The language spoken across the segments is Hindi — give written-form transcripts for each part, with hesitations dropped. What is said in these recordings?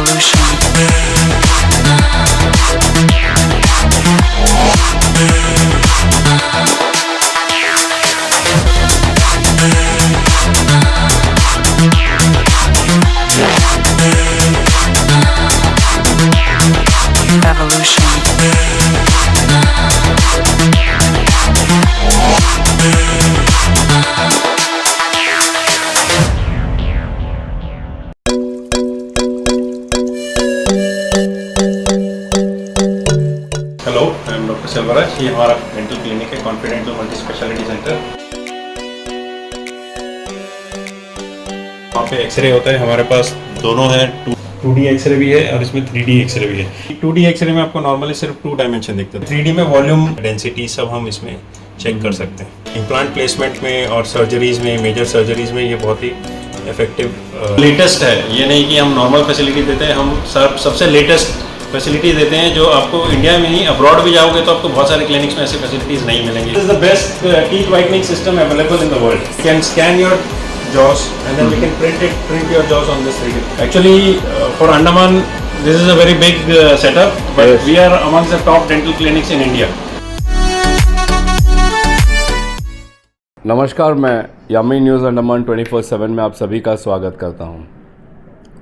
Hello, I am doctor Selvaraj. ये हमारा डेंटल क्लिनिक है, कॉन्फिडेंटल मल्टी स्पेशलिटी सेंटर। वहाँ पे एक्सरे होता है हमारे पास, दोनों है। 2D एक्सरे भी है और इसमें 3D एक्सरे भी है। 2D एक्सरे में आपको नॉर्मली सिर्फ 2 डायमेंशन दिखते हैं। 3D में वॉल्यूम, डेंसिटी सब हम इसमें चेक कर सकते हैं। इम्प्लांट प्लेसमेंट में और सर्जरीज में, मेजर सर्जरीज में ये बहुत ही इफेक्टिव लेटेस्ट है। ये नहीं कि हम नॉर्मल फैसिलिटी देते हैं, हम सबसे लेटेस्ट फैसिलिटी देते हैं जो आपको इंडिया में ही, अब्रॉड भी जाओगे तो आपको बहुत सारे क्लिनिक्स में ऐसे फैसिलिटीज नहीं मिलेंगी। This is the best teeth whitening system available in the world. You can scan your jaws and then we can print your jaws on this 3D. Actually, for Andaman, this is a very big setup, but yes, we are amongst the top dental clinics in India. नमस्कार, मैं यम्मी न्यूज़ अंडमान 24/7 में आप सभी का स्वागत करता हूं।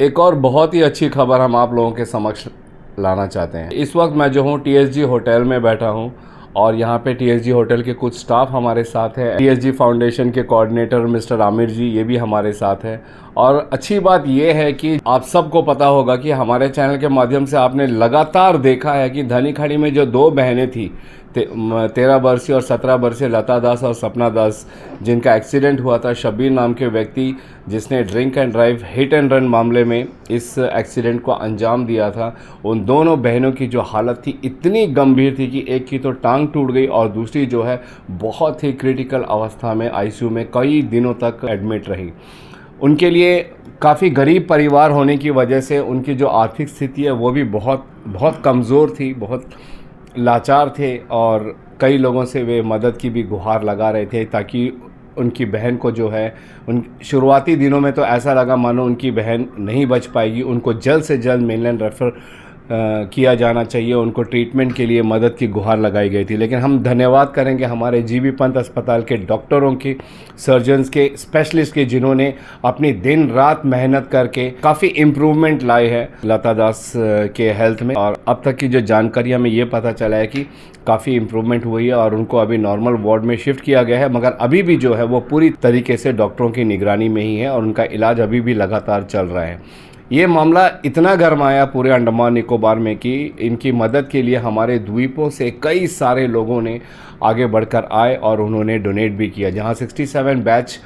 एक और बहुत ही अच्छी खबर हम आप लोगों के समक्ष लाना चाहते हैं। इस वक्त मैं जो हूं TSG होटल में बैठा हूं और यहाँ पे TSG होटल के कुछ स्टाफ हमारे साथ है। TSG फाउंडेशन के कोऑर्डिनेटर मिस्टर आमिर जी, ये भी हमारे साथ है। और अच्छी बात ये है कि आप सबको पता होगा कि हमारे चैनल के माध्यम से आपने लगातार देखा है कि धनीखाड़ी में जो 2 बहनें थी, 13 वर्षीय और 17 वर्षीय लता दास और सपना दास, जिनका एक्सीडेंट हुआ था। शब्बीर नाम के व्यक्ति जिसने drink and drive hit and run मामले में इस एक्सीडेंट को अंजाम दिया था। उन दोनों बहनों की जो हालत थी इतनी गंभीर थी कि एक की तो टांग टूट गई और दूसरी जो है बहुत ही क्रिटिकल अवस्था में ICU में कई दिनों तक एडमिट रही। उनके लिए काफ़ी गरीब परिवार होने की वजह से उनकी जो आर्थिक स्थिति है वो भी बहुत कमज़ोर थी, बहुत लाचार थे और कई लोगों से वे मदद की भी गुहार लगा रहे थे ताकि उनकी बहन को जो है, उन शुरुआती दिनों में तो ऐसा लगा मानो उनकी बहन नहीं बच पाएगी, उनको जल्द से जल्द मेनलैंड रेफ़र किया जाना चाहिए, उनको ट्रीटमेंट के लिए मदद की गुहार लगाई गई थी। लेकिन हम धन्यवाद करेंगे हमारे GB पंत अस्पताल के डॉक्टरों की, सर्जन्स के, स्पेशलिस्ट के, जिन्होंने अपनी दिन रात मेहनत करके काफ़ी इम्प्रूवमेंट लाई है लता दास के हेल्थ में। और अब तक की जो जानकारी हमें ये पता चला है कि काफ़ी इम्प्रूवमेंट हुई है और उनको अभी नॉर्मल वार्ड में शिफ्ट किया गया है, मगर अभी भी जो है वो पूरी तरीके से डॉक्टरों की निगरानी में ही है और उनका इलाज अभी भी लगातार चल रहा है। ये मामला इतना गरमाया पूरे अंडमान निकोबार में कि इनकी मदद के लिए हमारे द्वीपों से कई सारे लोगों ने आगे बढ़कर आए और उन्होंने डोनेट भी किया। जहां 67 बैच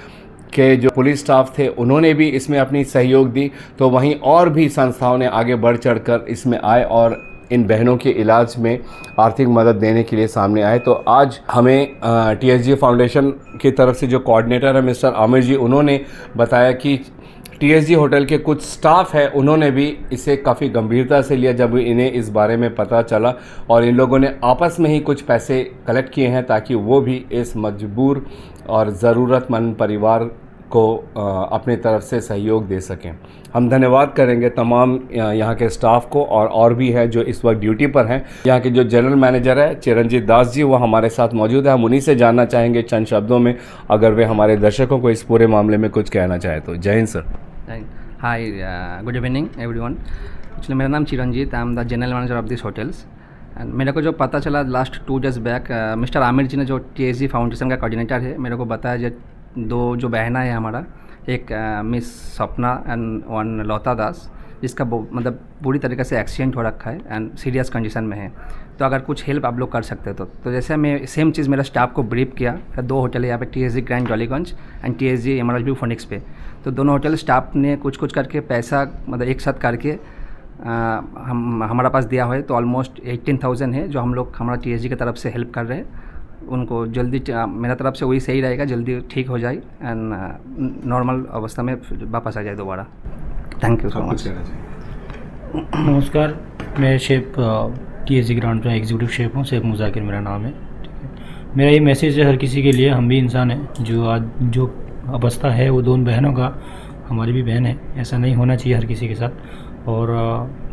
के जो पुलिस स्टाफ थे उन्होंने भी इसमें अपनी सहयोग दी, तो वहीं और भी संस्थाओं ने आगे बढ़ चढ़कर इसमें आए और इन बहनों के इलाज में आर्थिक मदद देने के लिए सामने आए। तो आज हमें TSG फाउंडेशन की तरफ से जो कोऑर्डिनेटर है मिस्टर आमिर जी, उन्होंने बताया कि TSG होटल के कुछ स्टाफ है, उन्होंने भी इसे काफ़ी गंभीरता से लिया जब इन्हें इस बारे में पता चला और इन लोगों ने आपस में ही कुछ पैसे कलेक्ट किए हैं ताकि वो भी इस मजबूर और ज़रूरतमंद परिवार को अपनी तरफ से सहयोग दे सकें। हम धन्यवाद करेंगे तमाम यहाँ के स्टाफ को और भी है जो इस वक्त ड्यूटी पर हैं। यहाँ के जो जनरल मैनेजर है चिरंजीत दास जी, वो हमारे साथ मौजूद है। हम उन्हीं से जानना चाहेंगे चंद शब्दों में, अगर वे हमारे दर्शकों को इस पूरे मामले में कुछ कहना चाहे तो। जय हिंद sir. Hi, good evening everyone. Actually मेरा नाम Chiranjeet, I am the general manager of this hotels. And मेरे को जो पता चला last 2 days back, mister Aamir ji ने, जो TSG फाउंडेशन का कोऑर्डिनेटर है, मेरे को बताया जो 2 जो बहना है हमारा, एक मिस सपना एंड 1 लता दास, जिसका मतलब पूरी तरीके से एक्सीडेंट हो रखा है एंड सीरियस कंडीशन में है। तो अगर कुछ हेल्प आप लोग कर सकते हो तो जैसे मैं सेम चीज़ मेरा स्टाफ को ब्रीफ किया। 2 होटल है यहाँ पे, TSG ग्रैंड जॉलीगंज and TSG emerald view Phoenix पे। तो दोनों होटल स्टाफ ने कुछ करके पैसा मतलब एक साथ करके हमारा पास दिया हुआ है। तो ऑलमोस्ट 18,000 है जो हम लोग हमारा TSG की तरफ से हेल्प कर रहे हैं। उनको जल्दी, मेरा तरफ से वही सही रहेगा, जल्दी ठीक हो जाए एंड नॉर्मल अवस्था में वापस आ जाए दोबारा। Thank you so much. नमस्कार, मैं शेफ TSG ग्रांड का एग्जीक्यूटिव शेफ हूँ, शेफ मुजाकिर मेरा नाम है। मेरा ये मैसेज है हर किसी के लिए, हम भी इंसान हैं। जो आज जो अवस्था है वो 2 बहनों का, हमारी भी बहन है, ऐसा नहीं होना चाहिए हर किसी के साथ। और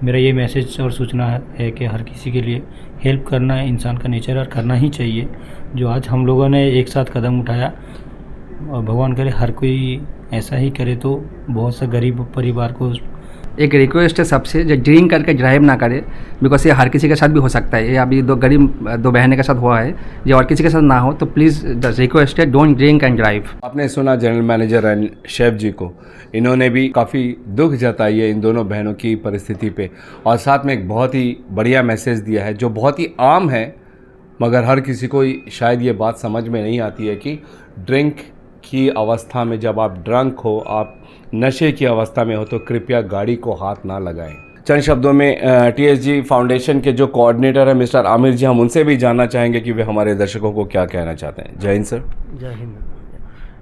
मेरा ये मैसेज और सूचना है कि हर किसी के लिए हेल्प करना इंसान का नेचर और करना ही चाहिए। जो आज हम लोगों ने एक साथ कदम उठाया, और भगवान करे हर कोई ऐसा ही करे तो बहुत सा गरीब परिवार को। एक रिक्वेस्ट है सबसे, जो ड्रिंक करके ड्राइव ना करे, बिकॉज ये हर किसी के साथ भी हो सकता है। ये अभी दो बहनें के साथ हुआ है, ये और किसी के साथ ना हो, तो प्लीज़ द रिक्वेस्ट है, डोंट ड्रिंक एंड ड्राइव। आपने सुना जनरल मैनेजर एंड शेफ जी को, इन्होंने भी काफ़ी दुख जताई है इन दोनों बहनों की परिस्थिति पे, और साथ में एक बहुत ही बढ़िया मैसेज दिया है जो बहुत ही आम है, मगर हर किसी को शायद ये बात समझ में नहीं आती है कि ड्रिंक की अवस्था में, जब आप ड्रंक हो, आप नशे की अवस्था में हो, तो कृपया गाड़ी को हाथ ना लगाएं। चंद शब्दों में टीएसजी फाउंडेशन के जो कोऑर्डिनेटर हैं मिस्टर आमिर जी, हम उनसे भी जानना चाहेंगे कि वे हमारे दर्शकों को क्या कहना चाहते हैं। जय हिंद सर। जय हिंद।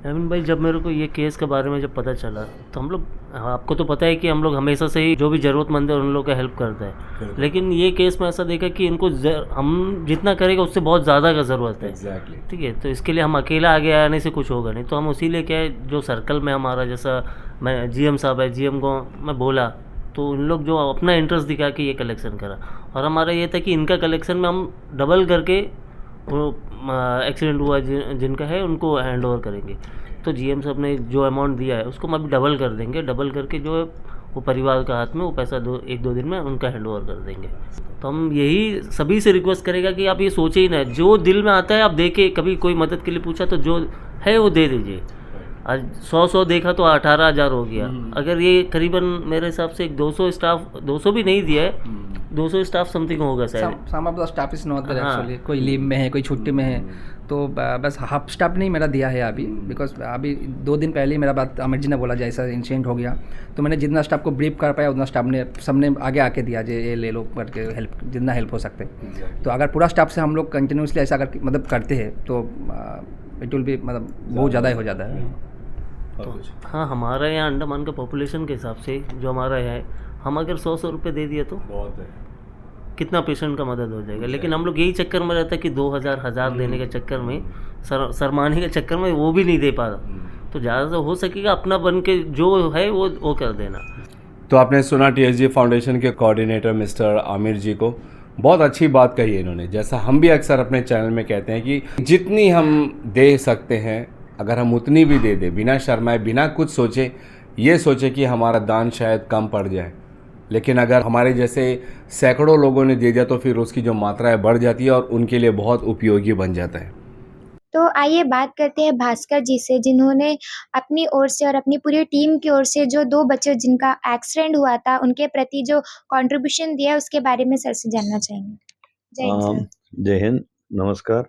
अमीन भाई, जब मेरे को ये केस के बारे में जब पता चला तो हम लोग, आपको तो पता है कि हम लोग हमेशा से ही जो भी ज़रूरतमंद है उन लोग का हेल्प करते हैं, लेकिन ये केस में ऐसा देखा कि इनको हम जितना करेगा उससे बहुत ज़्यादा का ज़रूरत है। एग्जैक्टली। ठीक है, तो इसके लिए हम अकेला आगे आने से कुछ होगा नहीं, तो हम उसी लिए क्या है, जो सर्कल में हमारा, जैसा मैं जीएम साहब है, जीएम को मैं बोला तो उन लोग जो अपना इंटरेस्ट दिखा के ये कलेक्शन करा, और हमारा ये था कि इनका कलेक्शन में हम डबल करके वो एक्सीडेंट हुआ जिनका है उनको हैंड ओवर करेंगे। तो जीएम साहब ने जो अमाउंट दिया है उसको हम अभी डबल कर देंगे, डबल करके जो है वो परिवार का हाथ में वो पैसा एक दो दिन में उनका हैंड ओवर कर देंगे। तो हम यही सभी से रिक्वेस्ट करेगा कि आप ये सोचे ही ना, जो दिल में आता है आप देके, कभी कोई मदद के लिए पूछा तो जो है वो दे दीजिए। आज 100 देखा तो 18,000 हो गया। अगर ये करीबन मेरे हिसाब से एक 200 स्टाफ, 200 भी नहीं दिया है, 200 स्टाफ समथिंग होगा शायद। Some of the staff is not there हाँ। एक्चुअली, कोई लीव में है, कोई छुट्टी में है, तो बस हाफ स्टाफ नहीं मेरा दिया है अभी, बिकॉज अभी 2 दिन पहले ही मेरा बात आमिर जी ने बोला जैसा इंसिडेंट हो गया, तो मैंने जितना स्टाफ को ब्रीफ कर पाया उतना स्टाफ ने, सबने आगे आके दिया जे ये ले लो करके, हेल्प जितना हेल्प हो सकते। तो अगर पूरा स्टाफ से हम लोग कंटिन्यूसली ऐसा अगर मतलब करते हैं तो इट विल बी, मतलब बहुत ज़्यादा ही हो जाता है। तो हाँ, हमारे यहाँ अंडमान का पॉपुलेशन के हिसाब से जो हमारा है, हम अगर 100 रुपये दे दिए तो बहुत है। कितना पेशेंट का मदद हो जाएगा। लेकिन हम लोग यही चक्कर में रहता है कि 2,000 हज़ार देने के चक्कर में, शर्माने के चक्कर में वो भी नहीं दे पा रहा। तो ज़्यादा से हो सकेगा अपना बन के जो है वो कर देना। तो आपने सुना टीएसजी फाउंडेशन के कोऑर्डिनेटर मिस्टर आमिर जी को, बहुत अच्छी बात कही है इन्होंने। जैसा हम भी अक्सर अपने चैनल में कहते हैं कि जितनी हम दे सकते हैं, अगर हम उतनी भी दे दें, बिना शर्माए, बिना कुछ सोचे, ये सोचे कि हमारा दान शायद कम पड़ जाए, लेकिन अगर हमारे जैसे सैकड़ों लोगों ने दे दिया तो फिर उसकी जो मात्रा है बढ़ जाती है और उनके लिए बहुत उपयोगी बन जाता है। तो आइए बात करते हैं भास्कर जी से, जिन्होंने अपनी ओर से और अपनी पूरी टीम की ओर से जो 2 बच्चों जिनका एक्सीडेंट हुआ था उनके प्रति जो कंट्रीब्यूशन दिया है उसके बारे में सर से जानना चाहेंगे। जय हिंद सर। जय हिंद, नमस्कार।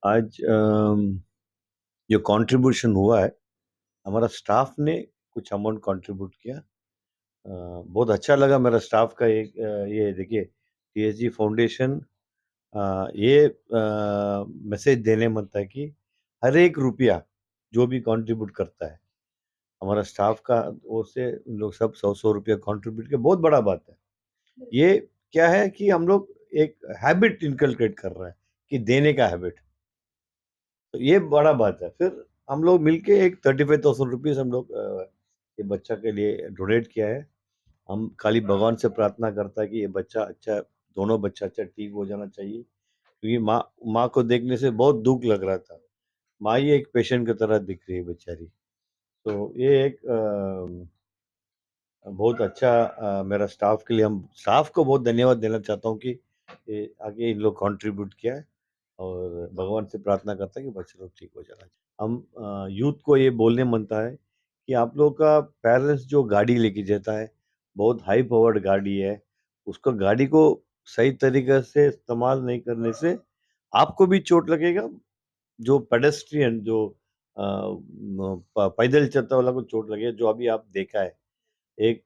आज जो कंट्रीब्यूशन हुआ है, हमारा स्टाफ ने कुछ अमाउंट कंट्रीब्यूट किया। बहुत अच्छा लगा मेरा स्टाफ का। एक ये देखिए, टीएसजी फाउंडेशन ये मैसेज देने मनता है कि हर एक रुपया जो भी कंट्रीब्यूट करता है, हमारा स्टाफ का ओर से उन लोग सब 100 रुपया कंट्रीब्यूट किया, बहुत बड़ा बात है। ये क्या है कि हम लोग एक हैबिट इनकलकेट कर रहे हैं कि देने का हैबिट, तो ये बड़ा बात है। फिर हम लोग मिलके एक 35,000 रुपीज़ हम लोग ये बच्चा के लिए डोनेट किया है। हम खाली भगवान से प्रार्थना करता है कि ये बच्चा अच्छा, दोनों बच्चा अच्छा ठीक हो जाना चाहिए, क्योंकि माँ को देखने से बहुत दुख लग रहा था। माँ ही एक पेशेंट की तरह दिख रही है बेचारी। तो ये एक बहुत अच्छा मेरा स्टाफ के लिए, हम स्टाफ को बहुत धन्यवाद देना चाहता हूँ कि ये आगे इन लोग कंट्रीब्यूट किया है, और भगवान से प्रार्थना करता है कि बच्चे लोग ठीक हो जाना। हम यूथ को ये बोलने मनता है कि आप लोग का पेरेंट्स जो गाड़ी लेके जाता है, बहुत हाई पावर्ड गाड़ी है, उसको गाड़ी को सही तरीके से इस्तेमाल नहीं करने से आपको भी चोट लगेगा। जो पेडेस्ट्रियन जो पैदल चलता वाला को चोट लगेगा, जो अभी आप देखा है एक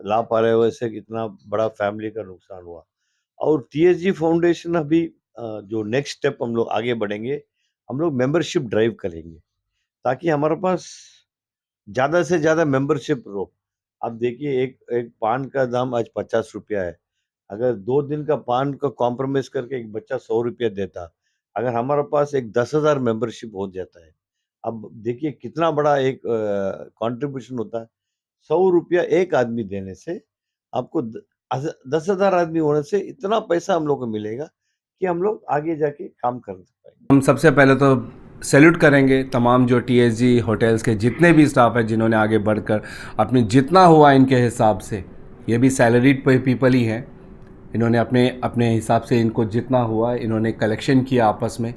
लापरवाही से कितना बड़ा फैमिली का नुकसान हुआ। और टीएसजी फाउंडेशन अभी जो नेक्स्ट स्टेप हम लोग आगे बढ़ेंगे, हम लोग मेंबरशिप ड्राइव करेंगे ताकि हमारे पास ज़्यादा से ज़्यादा मेंबरशिप हो। आप देखिए, एक एक पान का दाम आज 50 रुपया है। अगर 2 दिन का पान का कॉम्प्रोमाइज़ करके एक बच्चा 100 रुपया देता, अगर हमारे पास एक 10,000 मेंबरशिप हो जाता है, अब देखिए कितना बड़ा एक कंट्रीब्यूशन होता है। 100 रुपया एक आदमी देने से आपको 10,000 आदमी होने से इतना पैसा हम लोग को मिलेगा कि हम लोग आगे जाके काम कर पाएंगे। हम सबसे पहले तो सैल्यूट करेंगे तमाम जो टीएसजी होटल्स के जितने भी स्टाफ हैं जिन्होंने आगे बढ़कर अपने जितना हुआ इनके हिसाब से, ये भी सैलरीड पीपल ही हैं, इन्होंने अपने अपने हिसाब से इनको जितना हुआ इन्होंने कलेक्शन किया आपस में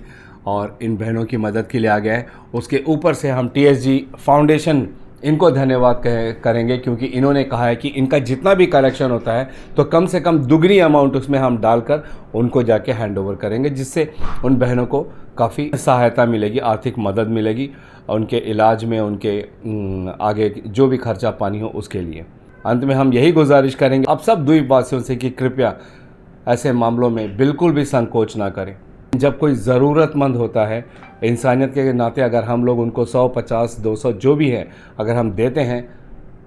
और इन बहनों की मदद के लिए आ गए। उसके ऊपर से हम टीएसजी फाउंडेशन इनको धन्यवाद करेंगे क्योंकि इन्होंने कहा है कि इनका जितना भी कलेक्शन होता है तो कम से कम दुगनी अमाउंट उसमें हम डालकर उनको जाके हैंड ओवर करेंगे, जिससे उन बहनों को काफ़ी सहायता मिलेगी, आर्थिक मदद मिलेगी उनके इलाज में, उनके आगे जो भी खर्चा पानी हो उसके लिए। अंत में हम यही गुजारिश करेंगे आप सब द्वीपवासियों से कि कृपया ऐसे मामलों में बिल्कुल भी संकोच ना करें। जब कोई ज़रूरतमंद होता है, इंसानियत के नाते अगर हम लोग उनको 100, 50, 200 जो भी है अगर हम देते हैं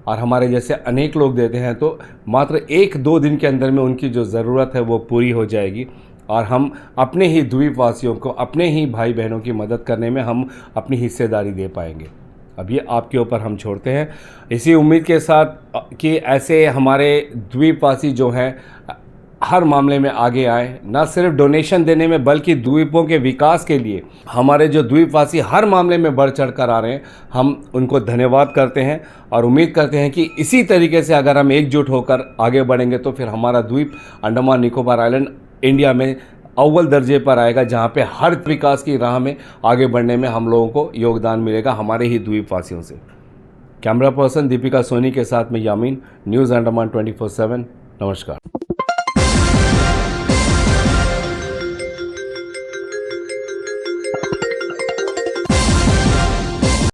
और हमारे जैसे अनेक लोग देते हैं तो मात्र 1-2 दिन के अंदर में उनकी जो ज़रूरत है वो पूरी हो जाएगी और हम अपने ही द्वीपवासियों को, अपने ही भाई बहनों की मदद करने में हम अपनी हिस्सेदारी दे पाएंगे। अब ये आपके ऊपर हम छोड़ते हैं, इसी उम्मीद के साथ कि ऐसे हमारे द्वीपवासी जो हैं हर मामले में आगे आए, ना सिर्फ डोनेशन देने में बल्कि द्वीपों के विकास के लिए हमारे जो द्वीपवासी हर मामले में बढ़ चढ़ कर आ रहे हैं, हम उनको धन्यवाद करते हैं और उम्मीद करते हैं कि इसी तरीके से अगर हम एकजुट होकर आगे बढ़ेंगे तो फिर हमारा द्वीप अंडमान निकोबार आइलैंड इंडिया में अव्वल दर्जे पर आएगा, जहाँ पे हर विकास की राह में आगे बढ़ने में हम लोगों को योगदान मिलेगा हमारे ही द्वीपवासियों से। कैमरा पर्सन दीपिका सोनी के साथ में यामीन, न्यूज़ अंडमान 24/7। नमस्कार।